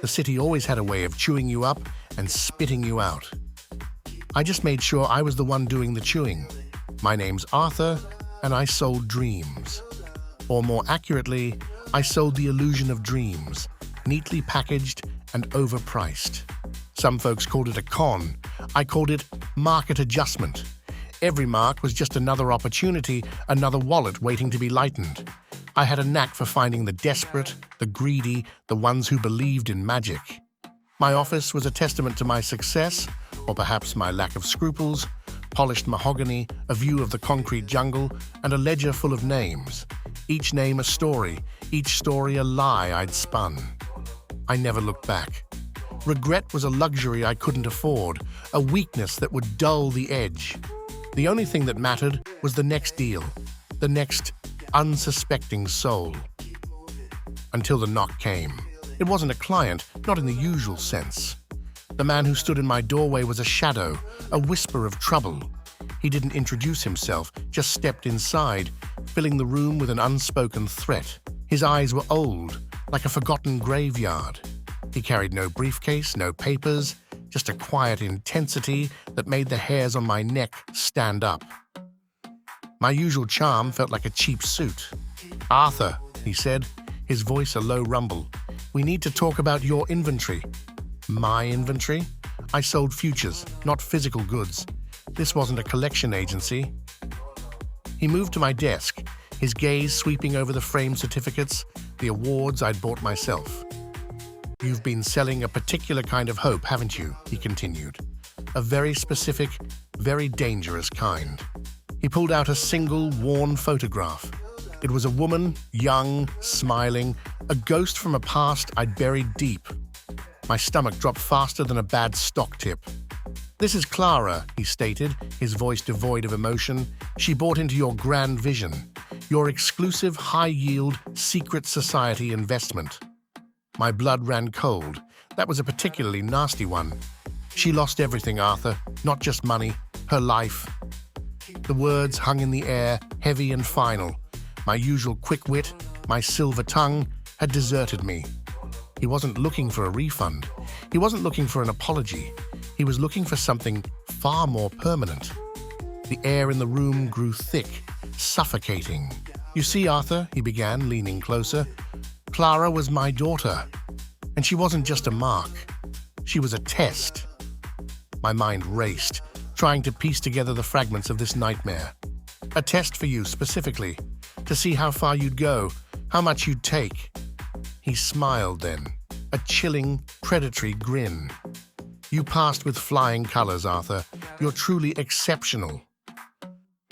The city always had a way of chewing you up and spitting you out. I just made sure I was the one doing the chewing. My name's Arthur, and I sold dreams. Or more accurately, I sold the illusion of dreams, neatly packaged and overpriced. Some folks called it a con. I called it market adjustment. Every mark was just another opportunity, another wallet waiting to be lightened. I had a knack for finding the desperate, the greedy, the ones who believed in magic. My office was a testament to my success, or perhaps my lack of scruples, polished mahogany, a view of the concrete jungle, and a ledger full of names. Each name a story, each story a lie I'd spun. I never looked back. Regret was a luxury I couldn't afford, a weakness that would dull the edge. The only thing that mattered was the next deal, the next unsuspecting soul. Until the knock came. It wasn't a client, not in the usual sense. The man who stood in my doorway was a shadow, a whisper of trouble. He didn't introduce himself, just stepped inside, filling the room with an unspoken threat. His eyes were old, like a forgotten graveyard. He carried no briefcase, no papers, just a quiet intensity that made the hairs on my neck stand up. My usual charm felt like a cheap suit. "Arthur," he said, his voice a low rumble, "we need to talk about your inventory." My inventory? I sold futures, not physical goods. This wasn't a collection agency. He moved to my desk, his gaze sweeping over the framed certificates, the awards I'd bought myself. "You've been selling a particular kind of hope, haven't you?" he continued. "A very specific, very dangerous kind." He pulled out a single, worn photograph. It was a woman, young, smiling, a ghost from a past I'd buried deep. My stomach dropped faster than a bad stock tip. "This is Clara," he stated, his voice devoid of emotion. "She bought into your grand vision, your exclusive, high-yield, secret society investment." My blood ran cold. That was a particularly nasty one. "She lost everything, Arthur, not just money, her life." The words hung in the air, heavy and final. My usual quick wit, my silver tongue, had deserted me. He wasn't looking for a refund. He wasn't looking for an apology. He was looking for something far more permanent. The air in the room grew thick, suffocating. "You see, Arthur," he began, leaning closer, "Clara was my daughter. And she wasn't just a mark. She was a test." My mind raced, trying to piece together the fragments of this nightmare. "A test for you, specifically, to see how far you'd go, how much you'd take." He smiled then, a chilling, predatory grin. "You passed with flying colors, Arthur. You're truly exceptional."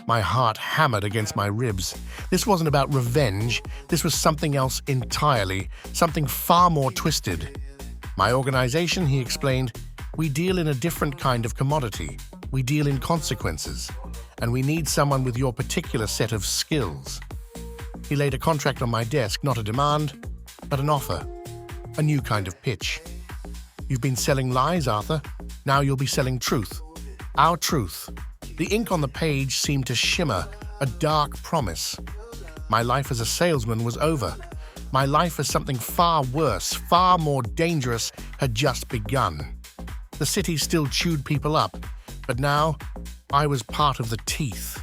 My heart hammered against my ribs. This wasn't about revenge. This was something else entirely, something far more twisted. "My organization," he explained, "we deal in a different kind of commodity. We deal in consequences. And we need someone with your particular set of skills." He laid a contract on my desk, not a demand, but an offer, a new kind of pitch. "You've been selling lies, Arthur. Now you'll be selling truth. Our truth." The ink on the page seemed to shimmer, a dark promise. My life as a salesman was over. My life as something far worse, far more dangerous, had just begun. The city still chewed people up, but now I was part of the teeth.